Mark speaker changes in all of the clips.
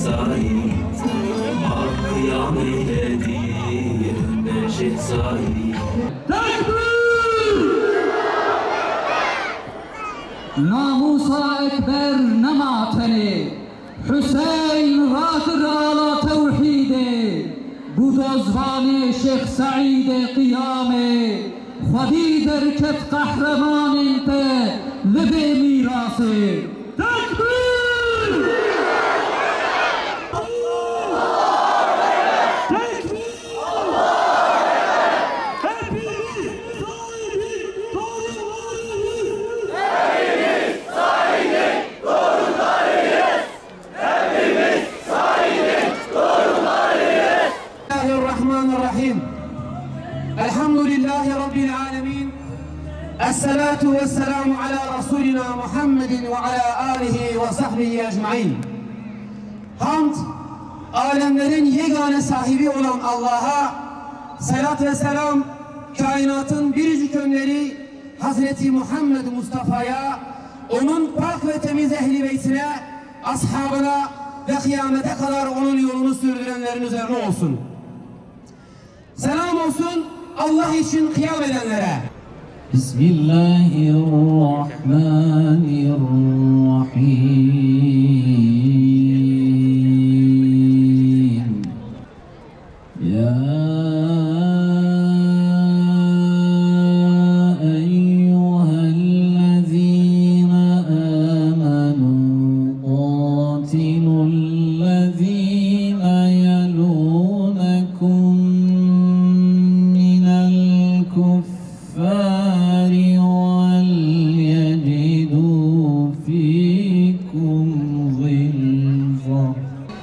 Speaker 1: Said hak kıyam eyledi yerinde Şehzai.
Speaker 2: Namusa ekber nemateli Hüseyin radır ala tevhide Bu dozvane Şeyh Said kıyame Khadi derket kahraman pe lebe mirası Tekbir!
Speaker 3: Bismillahirrahmanirrahim. Elhamdülillahi Rabbil alemin. Esselatu vesselamu ala Resulina Muhammedin ve ala alihi ve sahbihi ecmain. Hamd, alemlerin yegane sahibi olan Allah'a, selat ve selam, kainatın biricik önderi Hazreti Muhammed Mustafa'ya, onun pak ve temiz ehli beytine, ashabına ve kıyamete kadar onun yolunu sürdürenlerin üzerine olsun. Selam olsun Allah için kıyam edenlere.
Speaker 2: Bismillahirrahmanirrahim. Ya eyyühellezîne âmenû qâtilullezîne yelûnekum الكفار وليجدوا فيكم غلظة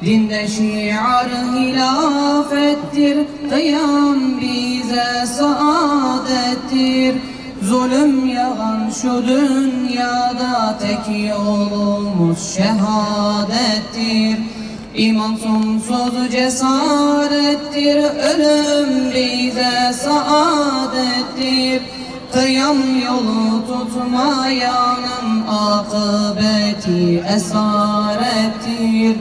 Speaker 4: Dinde şiar hilafettir, kıyam bize saadettir. Zulüm yalan şu dünyada tek yolumuz şehadettir. İman sonsuz cesarettir, ölüm bize saadettir. Kıyam yolu tutmayanın akıbeti esarettir.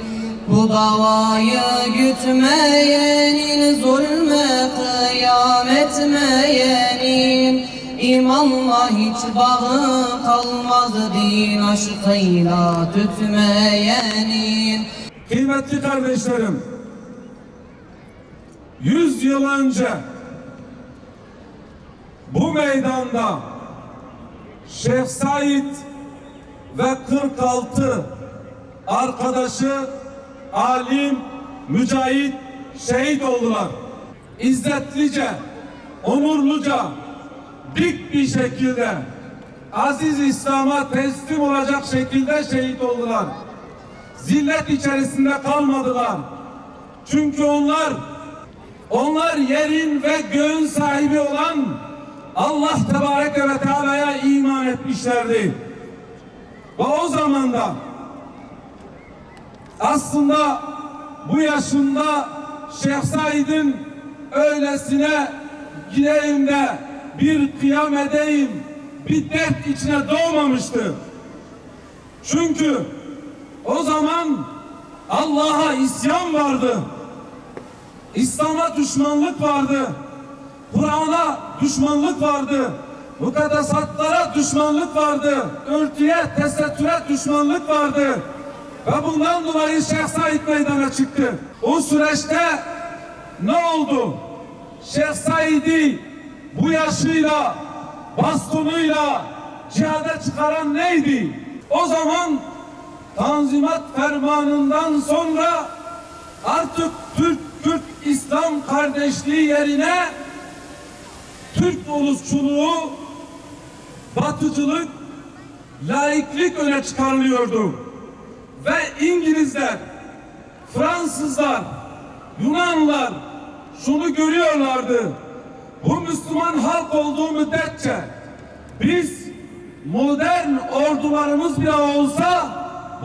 Speaker 4: Bu davayı gütmeyenin, zulme kıyam etmeyenin, İmanla hiç bağı kalmaz, din aşkıyla tütmeyenin.
Speaker 5: Kıymetli kardeşlerim, 100 yıl önce bu meydanda Şeyh Said ve 46 arkadaşı alim, mücahit şehit oldular. İzzetlice, onurluca, dik bir şekilde aziz İslam'a teslim olacak şekilde şehit oldular. Zillet içerisinde kalmadılar. Çünkü onlar yerin ve göğün sahibi olan Allah Tebareke ve Teala'ya iman etmişlerdi. Ve o zaman da aslında bu yaşında Şeyh Said'in öylesine gideyim de bir kıyam edeyim, bir dert içine doğmamıştı. Çünkü o zaman Allah'a isyan vardı. İslam'a düşmanlık vardı. Kur'an'a düşmanlık vardı. Mukaddesatlara düşmanlık vardı. Örtüye, tesettüre düşmanlık vardı. Ve bundan dolayı Şeyh Said meydana çıktı. O süreçte ne oldu? Şeyh Said'i bu yaşıyla, bastonuyla cihada çıkaran neydi? O zaman Tanzimat Fermanı'ndan sonra artık Türk-Kürt İslam kardeşliği yerine Türk ulusçuluğu, batıcılık, laiklik öne çıkarılıyordu. Ve İngilizler, Fransızlar, Yunanlılar şunu görüyorlardı. Bu Müslüman halk olduğu müddetçe biz modern ordularımız bile olsa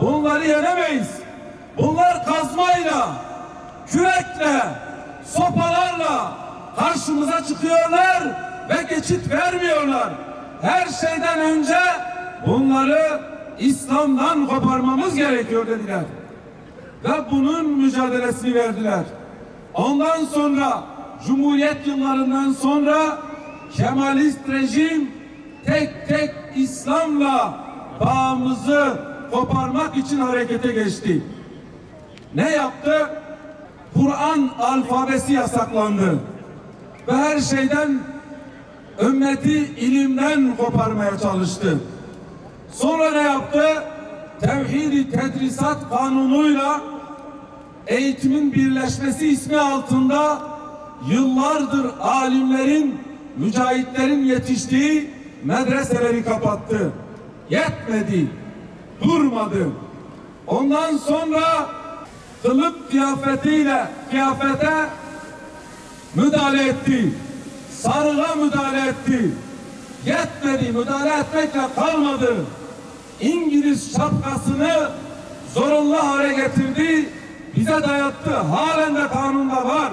Speaker 5: bunları yenemeyiz. Bunlar kazmayla, kürekle, sopalarla karşımıza çıkıyorlar ve geçit vermiyorlar. Her şeyden önce bunları İslam'dan koparmamız gerekiyor dediler. Ve bunun mücadelesini verdiler. Ondan sonra Cumhuriyet yıllarından sonra Kemalist rejim tek tek İslam'la bağımızı koparmak için harekete geçti. Ne yaptı? Kur'an alfabesi yasaklandı. Ve her şeyden ümmeti ilimden koparmaya çalıştı. Sonra ne yaptı? Tevhid-i Tedrisat Kanunu'yla eğitimin birleşmesi ismi altında yıllardır alimlerin, mücahitlerin yetiştiği medreseleri kapattı. Yetmedi, durmadı. Ondan sonra kılık kıyafete müdahale etti. Sarığa müdahale etti. Yetmedi, müdahale etmekle kalmadı. İngiliz şapkasını zorunlu hale getirdi, bize dayattı. Halen de kanunda var.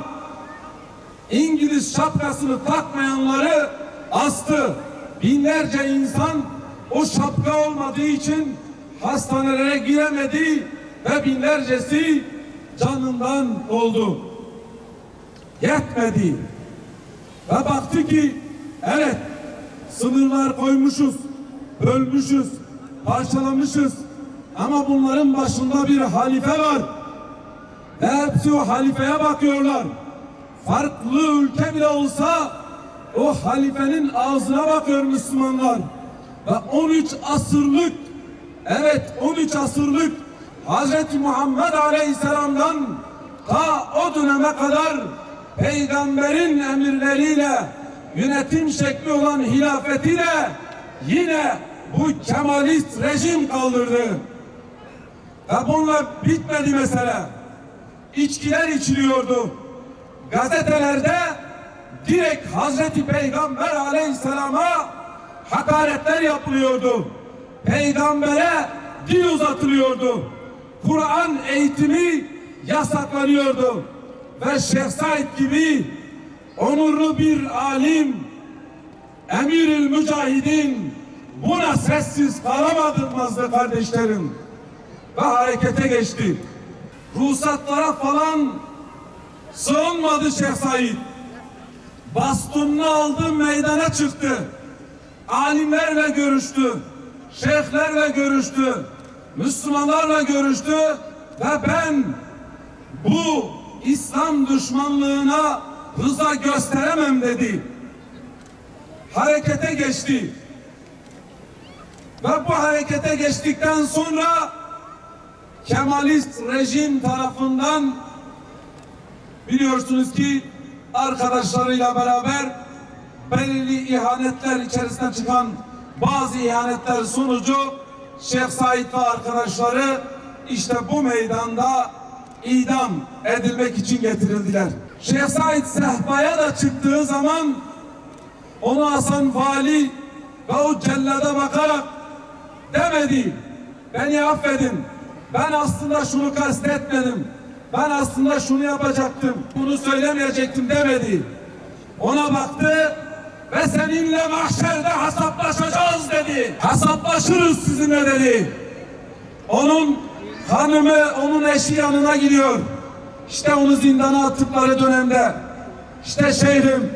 Speaker 5: İngiliz şapkasını takmayanları astı. Binlerce insan o şapka olmadığı için hastanelere giremedi ve binlercesi canından oldu. Yetmedi. Ve baktı ki evet, sınırlar koymuşuz, bölmüşüz, parçalamışız. Ama bunların başında bir halife var. Ve hepsi o halifeye bakıyorlar. Farklı ülke bile olsa o halifenin ağzına bakıyor Müslümanlar. Ve 13 asırlık, evet 13 asırlık Hazreti Muhammed Aleyhisselam'dan ta o döneme kadar peygamberin emirleriyle yönetim şekli olan hilafetiyle yine bu Kemalist rejim kaldırdı. Ve bununla bitmedi mesele. İçkiler içiliyordu. Gazetelerde direkt Hazreti Peygamber Aleyhisselam'a hakaretler yapılıyordu. Peygambere dil uzatılıyordu. Kur'an eğitimi yasaklanıyordu. Ve Şeyh Said gibi onurlu bir alim, Emirül Mücahidin buna sessiz kalamadığımızdı kardeşlerim. Ve harekete geçti. Ruhsatlara falan sığınmadı Şeyh Said. Bastonunu aldı, meydana çıktı. Alimlerle görüştü. Şeyhlerle görüştü. Müslümanlarla görüştü. Ve ben bu İslam düşmanlığına rıza gösteremem dedi. Harekete geçti. Ve bu harekete geçtikten sonra Kemalist rejim tarafından biliyorsunuz ki arkadaşlarıyla beraber belirli ihanetler içerisinden çıkan bazı ihanetler sonucu Şeyh Said ve arkadaşları işte bu meydanda idam edilmek için getirildiler. Şeyh Said sehpaya da çıktığı zaman onu Hasan Vali ve o cellada bakarak demedi, beni affedin, ben aslında şunu kastetmedim, ben aslında şunu yapacaktım, bunu söylemeyecektim demedi. Ona baktı ve seninle mahşerde hesaplaşacağız dedi. Hesaplaşırız sizinle dedi. Onun hanımı, onun eşi yanına gidiyor. İşte onu zindana attıkları dönemde. İşte şeyhim,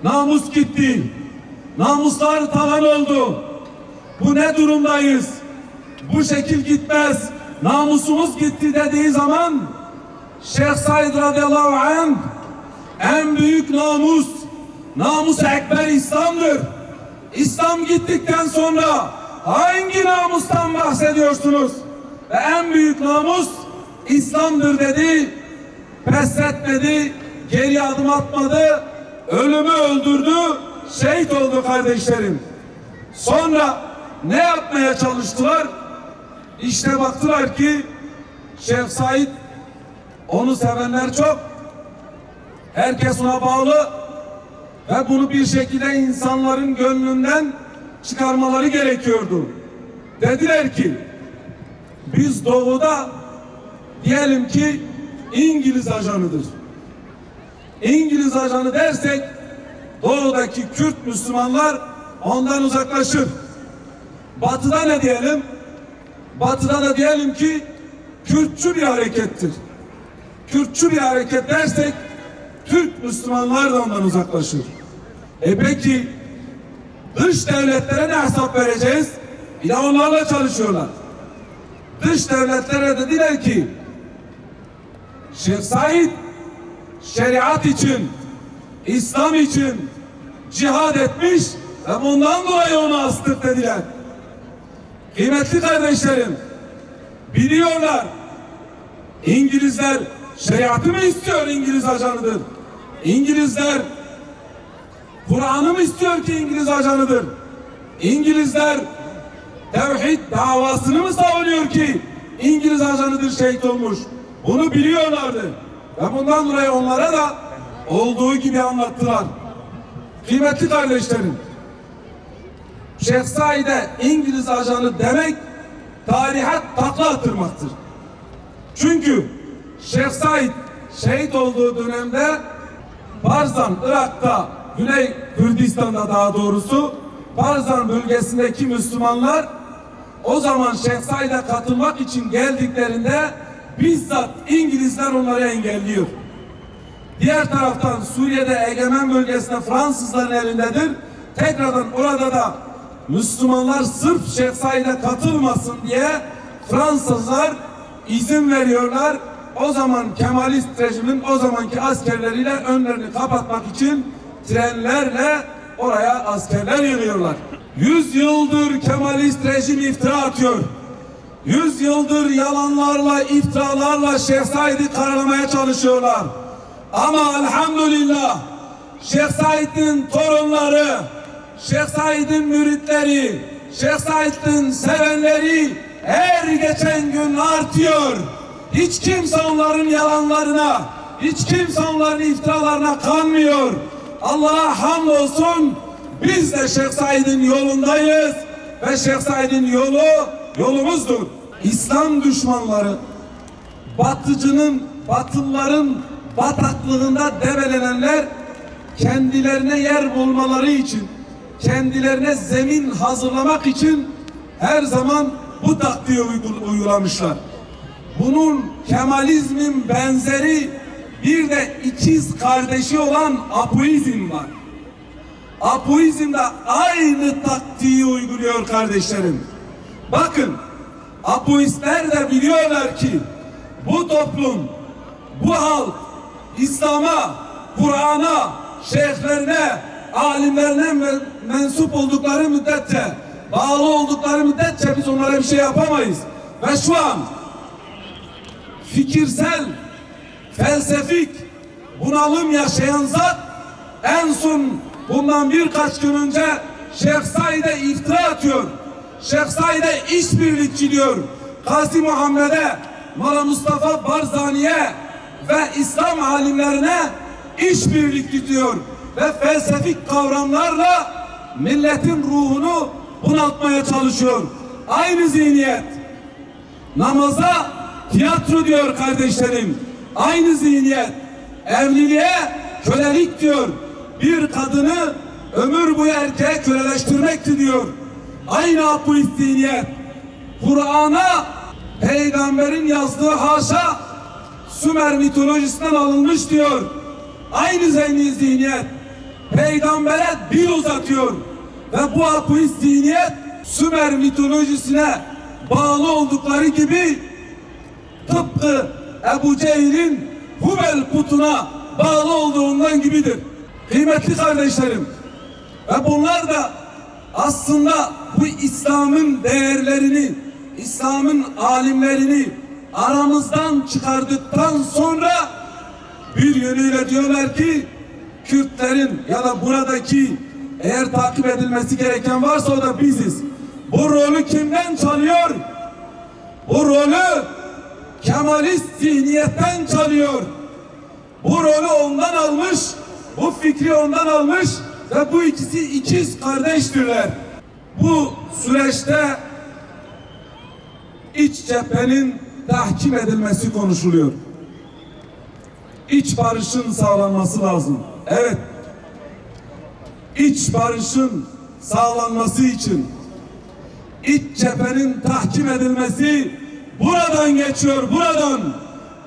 Speaker 5: namus gitti. Namuslar talan oldu. Bu ne durumdayız? Bu şekil gitmez. Namusumuz gitti dediği zaman Şeyh Said radıyallahu anh en büyük namus, namus-u ekber İslam'dır. İslam gittikten sonra hangi namustan bahsediyorsunuz? Ve en büyük namus İslam'dır dedi. Pes etmedi, geri adım atmadı, ölümü öldürdü, şehit oldu kardeşlerim. Sonra ne yapmaya çalıştılar? İşte baktılar ki Şeyh Said, onu sevenler çok, herkes ona bağlı ve bunu bir şekilde insanların gönlünden çıkarmaları gerekiyordu. Dediler ki biz doğuda diyelim ki İngiliz ajanıdır. İngiliz ajanı dersek doğudaki Kürt Müslümanlar ondan uzaklaşır. Batıda ne diyelim? Batı'da da diyelim ki Kürtçü bir harekettir. Kürtçü bir hareket dersek Türk Müslümanlar da ondan uzaklaşır. Peki dış devletlere ne hesap vereceğiz? Bir de onlarla çalışıyorlar. Dış devletlere dediler ki Şeyh Said şeriat için, İslam için cihad etmiş ve bundan dolayı onu astık dediler. Kıymetli kardeşlerim, biliyorlar İngilizler şeriatı mı istiyor, İngiliz ajanıdır. İngilizler Kur'an'ı mı istiyor ki İngiliz ajanıdır. İngilizler tevhid davasını mı savunuyor ki İngiliz ajanıdır, şehit olmuş. Bunu biliyorlardı. Ve bundan dolayı onlara da olduğu gibi anlattılar. Kıymetli kardeşlerim, Şeyh Said'e İngiliz ajanı demek tarihe takla attırmaktır. Çünkü Şeyh Said şehit olduğu dönemde Barzan, Irak'ta, Güney Kürdistan'da daha doğrusu Barzan bölgesindeki Müslümanlar o zaman Şeyh Said'e katılmak için geldiklerinde bizzat İngilizler onları engelliyor. Diğer taraftan Suriye'de egemen bölgesinde Fransızların elindedir. Tekrardan orada da Müslümanlar sırf Şeyh Said'e katılmasın diye Fransızlar izin veriyorlar. O zaman Kemalist rejimin o zamanki askerleriyle önlerini kapatmak için trenlerle oraya askerler yığıyorlar. 100 yıldır Kemalist rejim iftira atıyor. 100 yıldır yalanlarla, iftiralarla Şeyh Said'i karalamaya çalışıyorlar. Ama elhamdülillah Şeyh Said'in torunları, Şeyh Said'in müritleri, Şeyh Said'in sevenleri her geçen gün artıyor. Hiç kimse onların yalanlarına, hiç kimse onların iftiralarına kanmıyor. Allah'a hamdolsun biz de Şeyh Said'in yolundayız ve Şeyh Said'in yolu yolumuzdur. İslam düşmanları Batılıların bataklığında debelenenler kendilerine yer bulmaları için, kendilerine zemin hazırlamak için her zaman bu taktiği uygulamışlar. Bunun Kemalizmin benzeri bir de ikiz kardeşi olan Apoizm var. Apoizm de aynı taktiği uyguluyor kardeşlerim. Bakın, Apoistler de biliyorlar ki bu toplum, bu halk İslam'a, Kur'an'a, şeyhlerine, alimlerine mensup oldukları müddetçe, bağlı oldukları müddetçe biz onlara bir şey yapamayız. Ve şu an fikirsel, felsefik bunalım yaşayan zat en son bundan birkaç gün önce Şeyh Said'e iftira atıyor. Şeyh Said'e işbirlikçi diyor. Gazi Muhammed'e, Molla Mustafa Barzani'ye ve İslam alimlerine işbirlikçi diyor. Ve felsefik kavramlarla milletin ruhunu bunaltmaya çalışıyor. Aynı zihniyet. Namaza tiyatro diyor kardeşlerim. Aynı zihniyet. Evliliğe kölelik diyor. Bir kadını ömür boyu erkeğe köleleştirmekti diyor. Aynı apoist zihniyet. Kur'an'a peygamberin yazdığı haşa Sümer mitolojisinden alınmış diyor. Aynı zihniyet. Peygambere dil uzatıyor. Ve bu apoist zihniyet Sümer mitolojisine bağlı oldukları gibi tıpkı Ebu Cehil'in Hubel putuna bağlı olduğundan gibidir. Kıymetli kardeşlerim, ve bunlar da aslında bu İslam'ın değerlerini, İslam'ın alimlerini aramızdan çıkardıktan sonra bir yönüyle diyorlar ki Kürtlerin ya da buradaki eğer takip edilmesi gereken varsa o da biziz. Bu rolü kimden çalıyor? Bu rolü Kemalist zihniyetten çalıyor. Bu rolü ondan almış, bu fikri ondan almış ve bu ikisi ikiz kardeştirler. Bu süreçte iç cephenin tahkim edilmesi konuşuluyor. İç barışın sağlanması lazım. Evet. İç barışın sağlanması için İç cephenin tahkim edilmesi buradan geçiyor, buradan.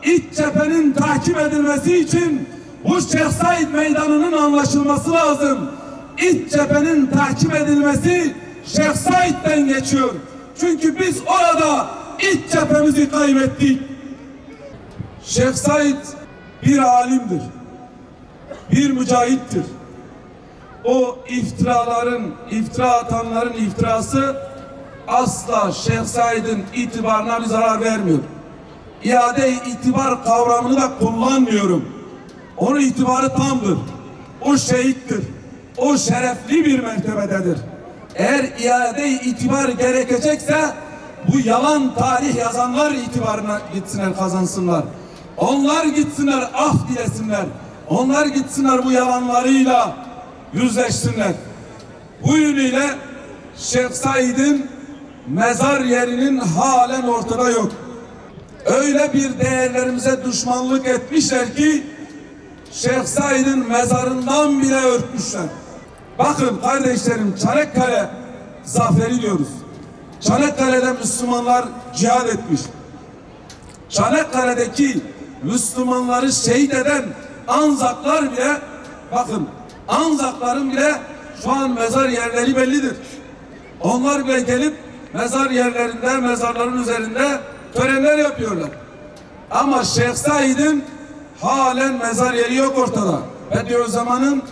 Speaker 5: İç cephenin tahkim edilmesi için bu Şeyh Said Meydanı'nın anlaşılması lazım. İç cephenin tahkim edilmesi Şeyh Said'den geçiyor. Çünkü biz orada iç cephemizi kaybettik. Şeyh Said bir alimdir, bir mücahittir. O iftira atanların iftirası asla Şeyh Said'in itibarına bir zarar vermiyor. İade-i itibar kavramını da kullanmıyorum. Onun itibarı tamdır. O şehittir. O şerefli bir mertebededir. Eğer iade-i itibar gerekecekse bu yalan tarih yazanlar itibarına gitsinler, kazansınlar. Onlar gitsinler, af dilesinler. Onlar gitsinler bu yalanlarıyla yüzleşsinler. Bu yönüyle Şeyh Said'in mezar yerinin halen ortada yok. Öyle bir değerlerimize düşmanlık etmişler ki Şeyh Said'in mezarından bile örtmüşler. Bakın kardeşlerim, Çanakkale zaferi diyoruz. Çanakkale'de Müslümanlar cihad etmiş. Çanakkale'deki Müslümanları şehit eden Anzaklar bile, bakın Anzakların bile şu an mezar yerleri bellidir. Onlar bile gelip mezar yerlerinde, mezarların üzerinde törenler yapıyorlar. Ama Şeyh Said'in halen mezar yeri yok ortada. Bediüzzaman'ın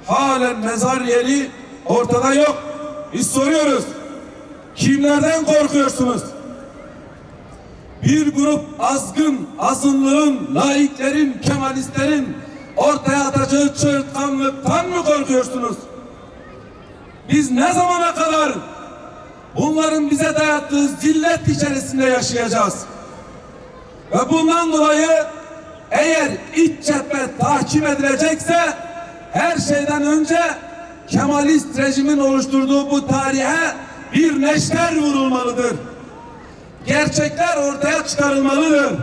Speaker 5: halen mezar yeri ortada yok. Biz soruyoruz. Kimlerden korkuyorsunuz? Bir grup azgın, azınlığın, laiklerin, kemalistlerin ortaya atacağı çığırtkanlıktan mı korkuyorsunuz? Biz ne zamana kadar bunların bize dayattığı zillet içerisinde yaşayacağız? Ve bundan dolayı eğer iç cephe takip edilecekse her şeyden önce Kemalist rejimin oluşturduğu bu tarihe bir neşter vurulmalıdır. Gerçekler ortaya çıkarılmalıdır.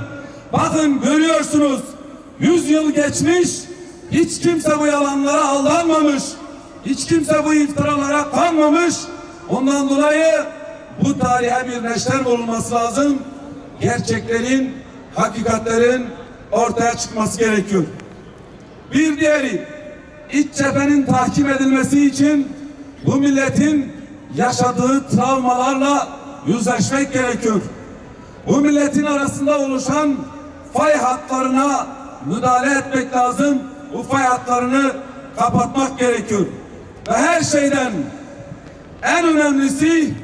Speaker 5: Bakın görüyorsunuz, 100 yıl geçmiş, hiç kimse bu yalanlara aldanmamış, hiç kimse bu iftiralara kanmamış. Ondan dolayı bu tarihe bir neşter vurulması lazım. Gerçeklerin, hakikatlerin ortaya çıkması gerekiyor. Bir diğeri, iç cephenin tahkim edilmesi için bu milletin yaşadığı travmalarla yüzleşmek gerekiyor. Bu milletin arasında oluşan fay hatlarına müdahale etmek lazım. Bu fay hatlarını kapatmak gerekiyor. Ve her şeyden en önemlisi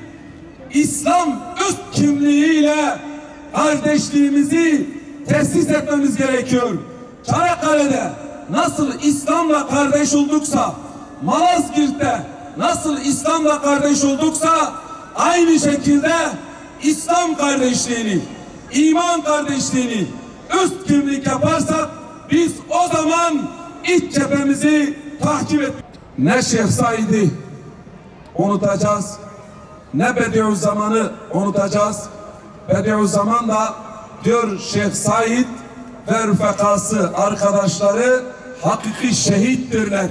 Speaker 5: İslam üst kimliğiyle kardeşliğimizi tesis etmemiz gerekiyor. Çanakkale'de nasıl İslam'la kardeş olduksa, Malazgirt'te nasıl İslam'la kardeş olduksa, aynı şekilde İslam kardeşliğini, iman kardeşliğini üst kimlik yaparsak biz o zaman iç cephemizi takip et. Ne Şeyh Said'i unutacağız, ne Bediüzzaman'ı unutacağız. Bediüzzaman da diyor Şeyh Said ve rüfekası, arkadaşları hakiki şehittirler.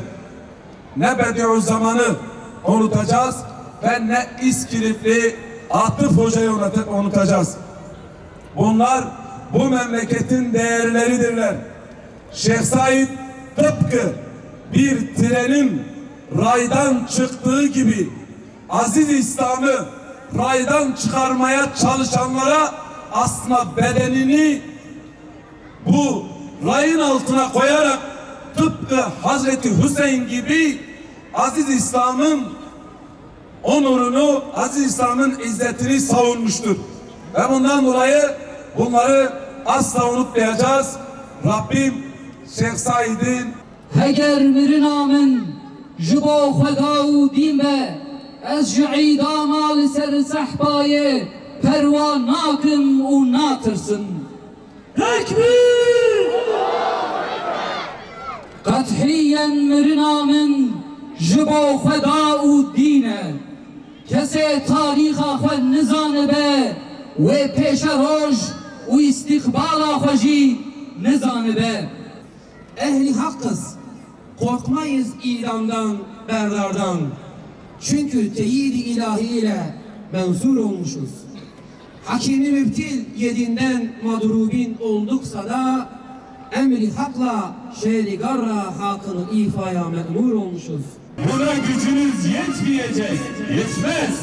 Speaker 5: Ne Bediüzzaman'ı unutacağız ve ne İskilipli Atıf Hoca'yı unutacağız. Bunlar bu memleketin değerleridirler. Şeyh Said tıpkı bir trenin raydan çıktığı gibi aziz İslam'ı raydan çıkarmaya çalışanlara aslında bedenini bu rayın altına koyarak tıpkı Hazreti Hüseyin gibi aziz İslam'ın onurunu, aziz İslam'ın izzetini savunmuştur. Ve bundan dolayı bunları asla unutmayacağız. Rabbim Şeyh Said'in
Speaker 2: Heger mirinamen jibo xweda din be ez ji îdama li ser sehbayê perwa nakim û natirsin. Tekbir! Qethiyen mirinamen jibo xweda û dîne kesê tarîxa xwe nizanibe wê pêşeroj û istikbala xwe jî nizanibe.
Speaker 3: Ehli hakkız, korkmayız idamdan, berdardan. Çünkü teyid-i ilahiyle mensur olmuşuz. Hakimi müptil yedinden madrubin olduksa da emri hakla şehri garra hakkını ifaya memur olmuşuz.
Speaker 6: Buna gücünüz yetmeyecek, yetmez.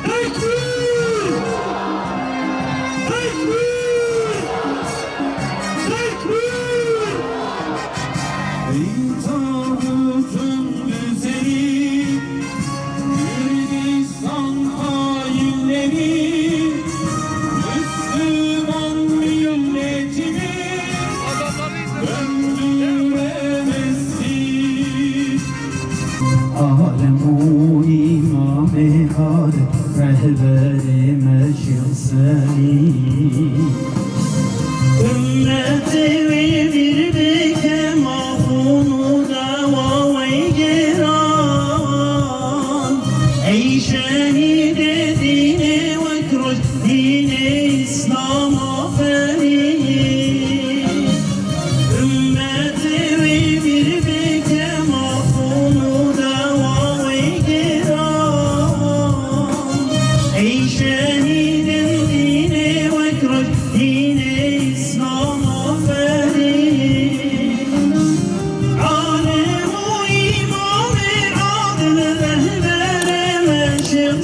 Speaker 6: Tekbir! Tekbir! Tekbir! Ey tağutun düzeni, Kürdistan hainleri, Müslüman milletini döndüremezsin.
Speaker 1: Alemu imam-ı hâd, rehber-i meşhur-seni. Ümmeti ve bir beke mahunu dava-i giran. Ey şehid-i dini ve kruş dini İslam aferin. Ümmeti ve bir beke mahunu dava-i giran. Ey şehidin dini ve kruş dini İslam aferin. Alim-u imam-ı adil rehber-i meşhur